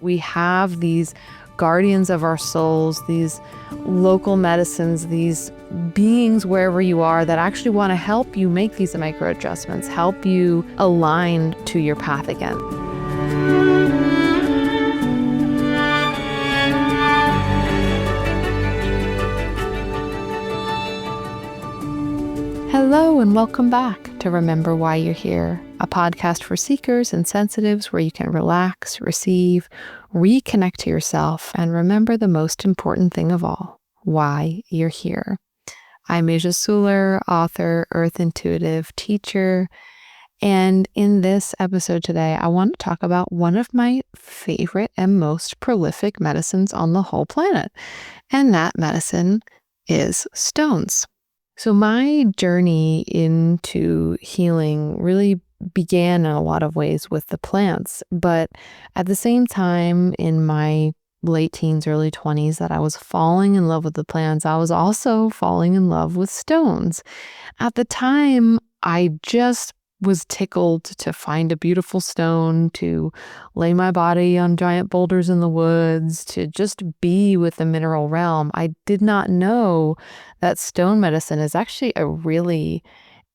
We have these guardians of our souls, these local medicines, these beings wherever you are that actually want to help you make these micro adjustments, help you align to your path again. Hello and welcome back to Remember Why You're Here, a podcast for seekers and sensitives where you can relax, receive, reconnect to yourself, and remember the most important thing of all, why you're here. I'm Asia Suler, author, earth intuitive, teacher, and in this episode today, I want to talk about one of my favorite and most prolific medicines on the whole planet, and that medicine is stones. So my journey into healing really began in a lot of ways with the plants, but at the same time in my late teens, early 20s that I was falling in love with the plants, I was also falling in love with stones. At the time, I just was tickled to find a beautiful stone, to lay my body on giant boulders in the woods, to just be with the mineral realm. I did not know that stone medicine is actually a really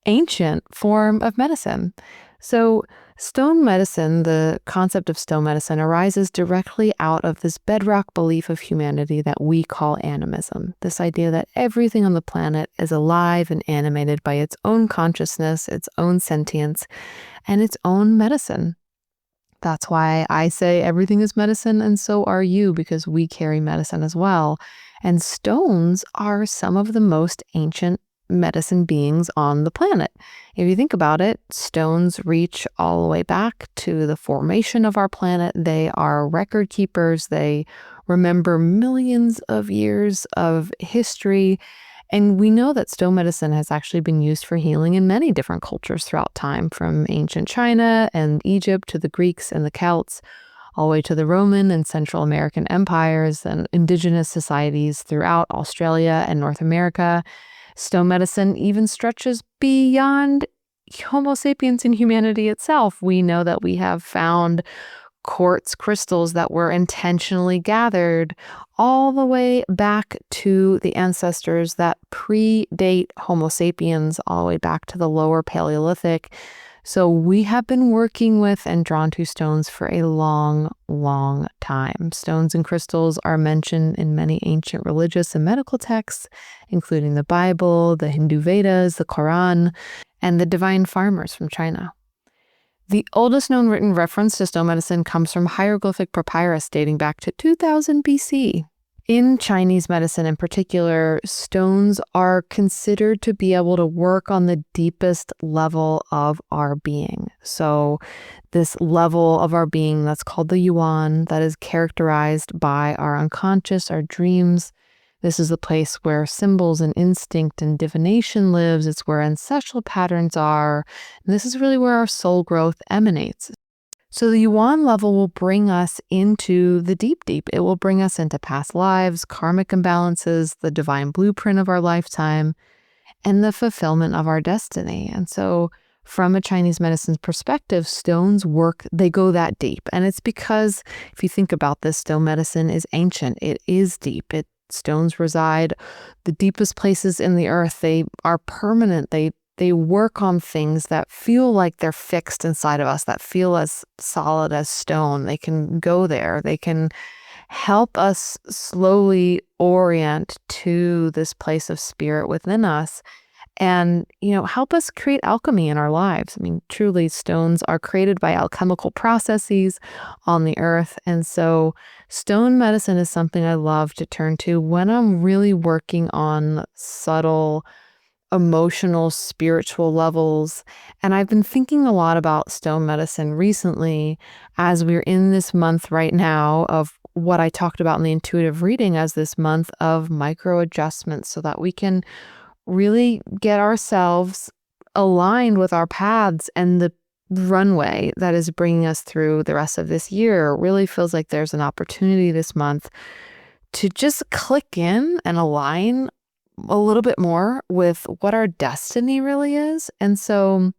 ancient form of medicine. So stone medicine, the concept of stone medicine, arises directly out of this bedrock belief of humanity that we call animism. This idea that everything on the planet is alive and animated by its own consciousness, its own sentience, and its own medicine. That's why I say everything is medicine, and so are you, because we carry medicine as well. And stones are some of the most ancient medicine beings on the planet. If you think about it, stones reach all the way back to the formation of our planet. They are record keepers. They remember millions of years of history. And we know that stone medicine has actually been used for healing in many different cultures throughout time, from ancient China and Egypt to the Greeks and the Celts, all the way to the Roman and Central American empires and indigenous societies throughout Australia and North America. Stone medicine even stretches beyond Homo sapiens and humanity itself. We know that we have found quartz crystals that were intentionally gathered all the way back to the ancestors that predate Homo sapiens, all the way back to the lower Paleolithic. So we have been working with and drawn to stones for a long, long time. Stones and crystals are mentioned in many ancient religious and medical texts, including the Bible, the Hindu Vedas, the Quran, and the divine farmers from China. The oldest known written reference to stone medicine comes from hieroglyphic papyrus dating back to 2000 BC. In Chinese medicine in particular, stones are considered to be able to work on the deepest level of our being. So this level of our being that's called the yuan, that is characterized by our unconscious, our dreams. This is the place where symbols and instinct and divination lives. It's where ancestral patterns are. And this is really where our soul growth emanates. So the yuan level will bring us into the deep, deep. It will bring us into past lives, karmic imbalances, the divine blueprint of our lifetime, and the fulfillment of our destiny. And so from a Chinese medicine perspective, stones work, they go that deep. And it's because, if you think about this, stone medicine is ancient. It is deep. Stones reside the deepest places in the earth. They are permanent. They work on things that feel like they're fixed inside of us, that feel as solid as stone. They can go there. They can help us slowly orient to this place of spirit within us and, help us create alchemy in our lives. I mean, truly, stones are created by alchemical processes on the earth. And so stone medicine is something I love to turn to when I'm really working on subtle emotional, spiritual levels. And I've been thinking a lot about stone medicine recently as we're in this month right now of what I talked about in the intuitive reading as this month of micro adjustments, so that we can really get ourselves aligned with our paths and the runway that is bringing us through the rest of this year. It really feels like there's an opportunity this month to just click in and align a little bit more with what our destiny really is. And so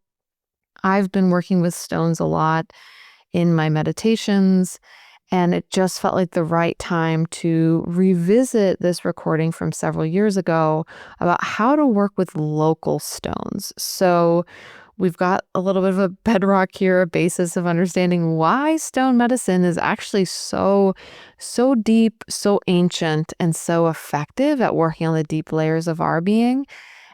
I've been working with stones a lot in my meditations And it just felt like the right time to revisit this recording from several years ago about how to work with local stones. So we've got a little bit of a bedrock here, a basis of understanding why stone medicine is actually so deep, so ancient, and so effective at working on the deep layers of our being.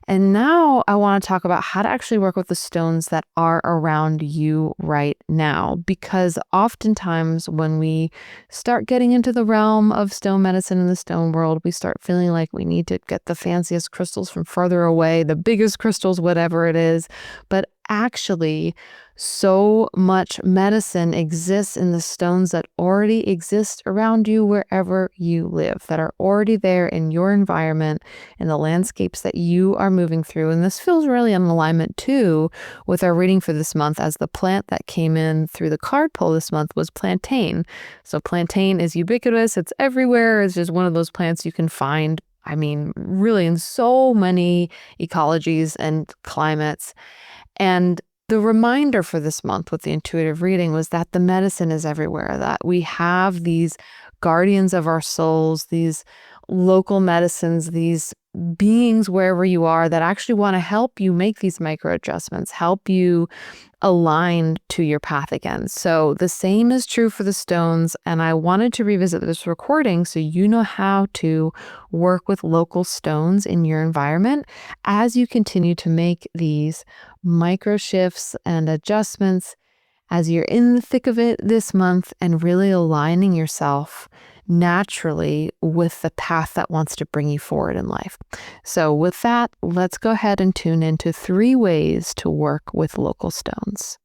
And now I want to talk about how to actually work with the stones that are around you right now. Because oftentimes when we start getting into the realm of stone medicine in the stone world, we start feeling like we need to get the fanciest crystals from further away, the biggest crystals, whatever it is. But actually, so much medicine exists in the stones that already exist around you wherever you live, that are already there in your environment, in the landscapes that you are moving through. And this feels really in alignment too with our reading for this month, as the plant that came in through the card pull this month was plantain. So plantain is ubiquitous. It's everywhere. It's just one of those plants you can find, I mean, really in so many ecologies and climates. And the reminder for this month with the intuitive reading was that the medicine is everywhere, that we have these guardians of our souls, these local medicines, these beings wherever you are that actually want to help you make these micro adjustments, help you align to your path again. So the same is true for the stones. And I wanted to revisit this recording so you know how to work with local stones in your environment as you continue to make these micro shifts and adjustments as you're in the thick of it this month and really aligning yourself naturally with the path that wants to bring you forward in life. So with that, let's go ahead and tune into 3 ways to work with local stones.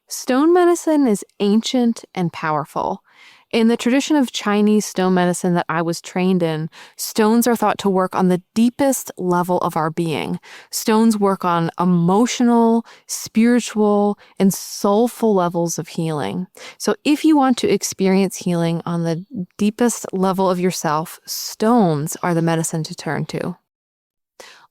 Stone medicine is ancient and powerful. In the tradition of Chinese stone medicine that I was trained in, stones are thought to work on the deepest level of our being. Stones work on emotional, spiritual, and soulful levels of healing. So if you want to experience healing on the deepest level of yourself, stones are the medicine to turn to.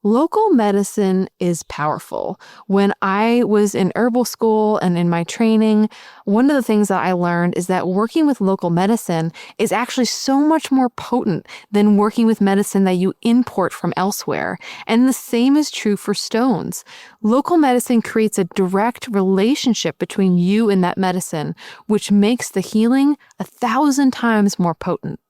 Local medicine is powerful. When I was in herbal school and in my training, one of the things that I learned is that working with local medicine is actually so much more potent than working with medicine that you import from elsewhere. And the same is true for stones. Local medicine creates a direct relationship between you and that medicine, which makes the healing 1,000 times more potent.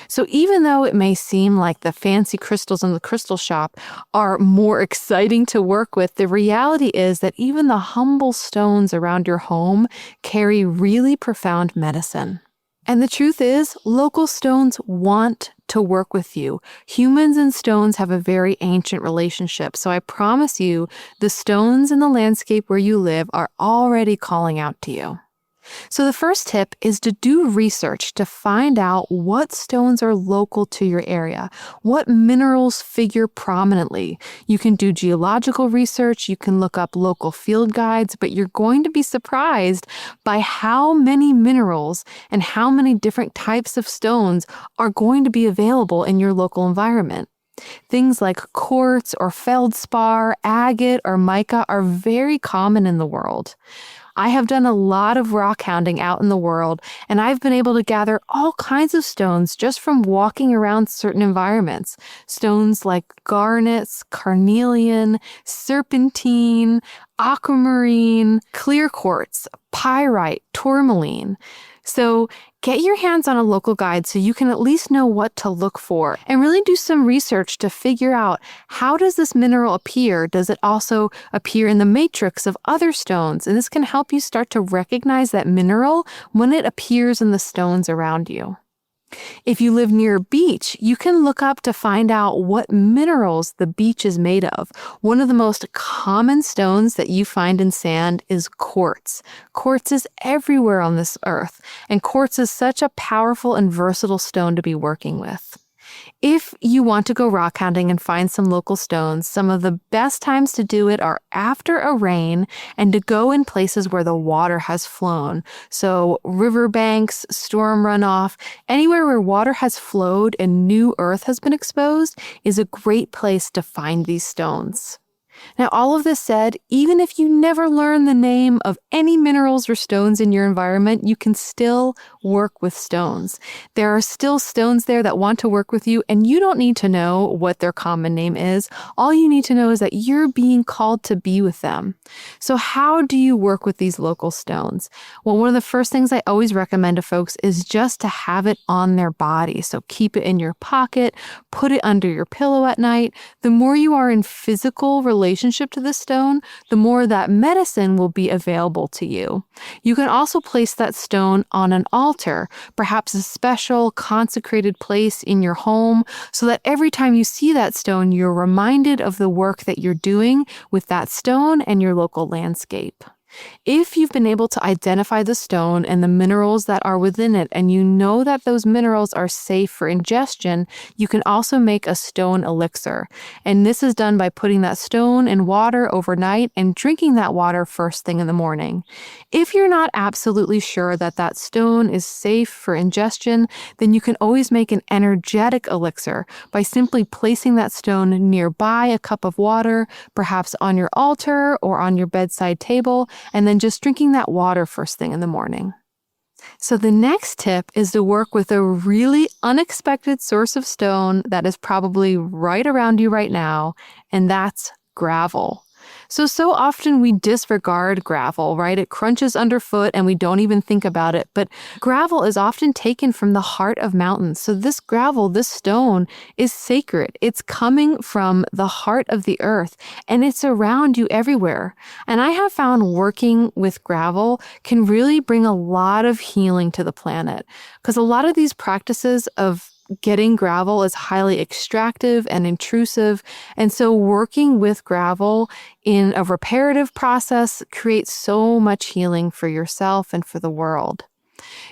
So even though it may seem like the fancy crystals in the crystal shop are more exciting to work with, the reality is that even the humble stones around your home carry really profound medicine. And the truth is, local stones want to work with you. Humans and stones have a very ancient relationship. So I promise you, the stones in the landscape where you live are already calling out to you. So the first tip is to do research to find out what stones are local to your area, what minerals figure prominently. You can do geological research, you can look up local field guides, but you're going to be surprised by how many minerals and how many different types of stones are going to be available in your local environment. Things like quartz or feldspar, agate, or mica are very common in the world. I have done a lot of rock hounding out in the world, and I've been able to gather all kinds of stones just from walking around certain environments. Stones like garnets, carnelian, serpentine, aquamarine, clear quartz, pyrite, tourmaline. So get your hands on a local guide so you can at least know what to look for and really do some research to figure out, how does this mineral appear? Does it also appear in the matrix of other stones? And this can help you start to recognize that mineral when it appears in the stones around you. If you live near a beach, you can look up to find out what minerals the beach is made of. One of the most common stones that you find in sand is quartz. Quartz is everywhere on this earth, and quartz is such a powerful and versatile stone to be working with. If you want to go rock hounding and find some local stones, some of the best times to do it are after a rain and to go in places where the water has flown. So riverbanks, storm runoff, anywhere where water has flowed and new earth has been exposed is a great place to find these stones. Now, all of this said, even if you never learn the name of any minerals or stones in your environment, you can still work with stones. There are still stones there that want to work with you, and you don't need to know what their common name is. All you need to know is that you're being called to be with them. So how do you work with these local stones? Well, one of the first things I always recommend to folks is just to have it on their body. So keep it in your pocket, put it under your pillow at night. The more you are in physical relationship to the stone, the more that medicine will be available to you. You can also place that stone on an altar, perhaps a special consecrated place in your home, so that every time you see that stone, you're reminded of the work that you're doing with that stone and your local landscape. If you've been able to identify the stone and the minerals that are within it, and you know that those minerals are safe for ingestion, you can also make a stone elixir. And this is done by putting that stone in water overnight and drinking that water first thing in the morning. If you're not absolutely sure that that stone is safe for ingestion, then you can always make an energetic elixir by simply placing that stone nearby a cup of water, perhaps on your altar or on your bedside table, and then just drinking that water first thing in the morning. So the next tip is to work with a really unexpected source of stone that is probably right around you right now, and that's gravel. So often we disregard gravel, right? It crunches underfoot and we don't even think about it. But gravel is often taken from the heart of mountains. So this gravel, this stone, is sacred. It's coming from the heart of the earth, and it's around you everywhere. And I have found working with gravel can really bring a lot of healing to the planet, because a lot of these practices of getting gravel is highly extractive and intrusive. And so working with gravel in a reparative process creates so much healing for yourself and for the world.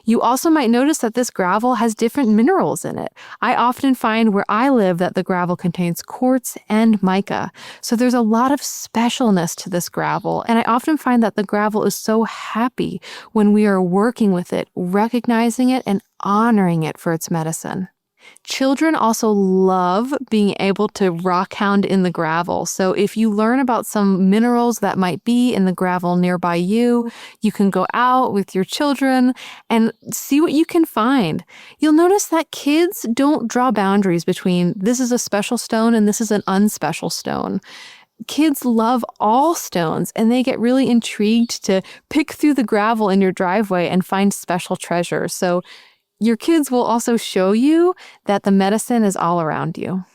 You also might notice that this gravel has different minerals in it. I often find where I live that the gravel contains quartz and mica. So there's a lot of specialness to this gravel. And I often find that the gravel is so happy when we are working with it, recognizing it and honoring it for its medicine. Children also love being able to rockhound in the gravel. So if you learn about some minerals that might be in the gravel nearby you, you can go out with your children and see what you can find. You'll notice that kids don't draw boundaries between this is a special stone and this is an unspecial stone. Kids love all stones, and they get really intrigued to pick through the gravel in your driveway and find special treasures. So your kids will also show you that the medicine is all around you.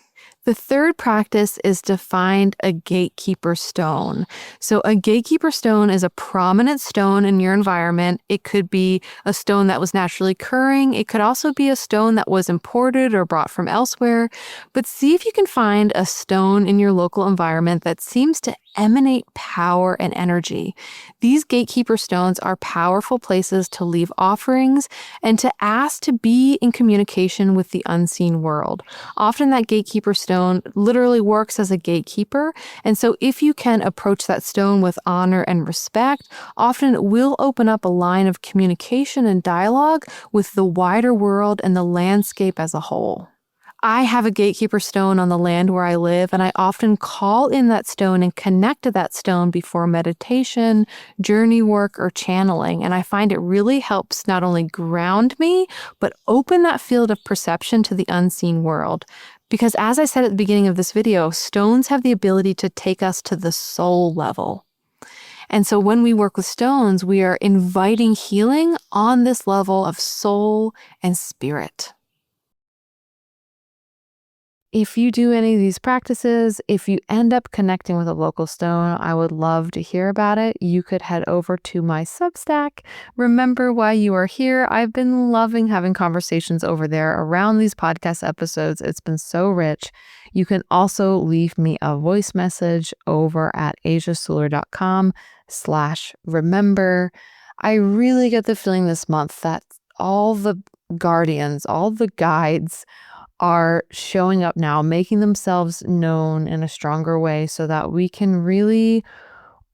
The third practice is to find a gatekeeper stone. So a gatekeeper stone is a prominent stone in your environment. It could be a stone that was naturally occurring. It could also be a stone that was imported or brought from elsewhere. But see if you can find a stone in your local environment that seems to emanate power and energy. These gatekeeper stones are powerful places to leave offerings and to ask to be in communication with the unseen world. Often that gatekeeper stone literally works as a gatekeeper, and so if you can approach that stone with honor and respect, often it will open up a line of communication and dialogue with the wider world and the landscape as a whole. I have a gatekeeper stone on the land where I live, and I often call in that stone and connect to that stone before meditation, journey work, or channeling. And I find it really helps not only ground me, but open that field of perception to the unseen world. Because as I said at the beginning of this video, stones have the ability to take us to the soul level. And so when we work with stones, we are inviting healing on this level of soul and spirit. If you do any of these practices, if you end up connecting with a local stone, I would love to hear about it. You could head over to my Substack. Remember why you are here. I've been loving having conversations over there around these podcast episodes. It's been so rich. You can also leave me a voice message over at asiasuler.com/remember. I really get the feeling this month that all the guardians, all the guides are showing up now, making themselves known in a stronger way so that we can really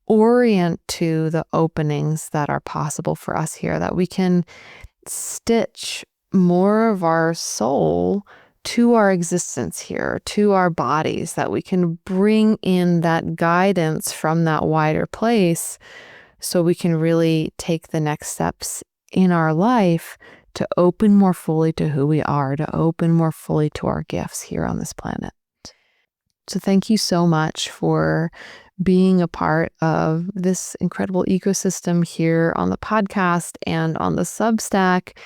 orient to the openings that are possible for us here, that we can stitch more of our soul to our existence here, to our bodies, that we can bring in that guidance from that wider place so we can really take the next steps in our life to open more fully to who we are, to open more fully to our gifts here on this planet. So thank you so much for being a part of this incredible ecosystem here on the podcast and on the Substack.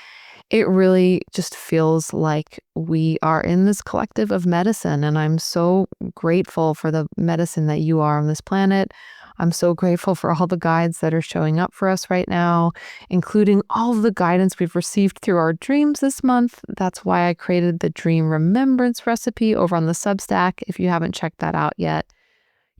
It really just feels like we are in this collective of medicine, and I'm so grateful for the medicine that you are on this planet. I'm so grateful for all the guides that are showing up for us right now, including all of the guidance we've received through our dreams this month. That's why I created the Dream Remembrance recipe over on the Substack. If you haven't checked that out yet,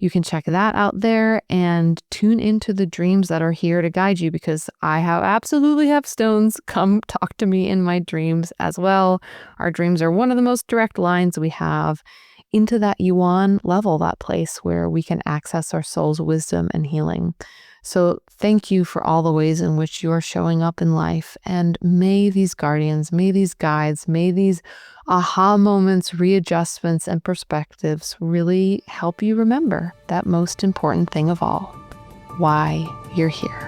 you can check that out there and tune into the dreams that are here to guide you, because I absolutely have stones come talk to me in my dreams as well. Our dreams are one of the most direct lines we have into that yuan level, that place where we can access our soul's wisdom and healing. So thank you for all the ways in which you're showing up in life. And may these guardians, may these guides, may these aha moments, readjustments, and perspectives really help you remember that most important thing of all, why you're here.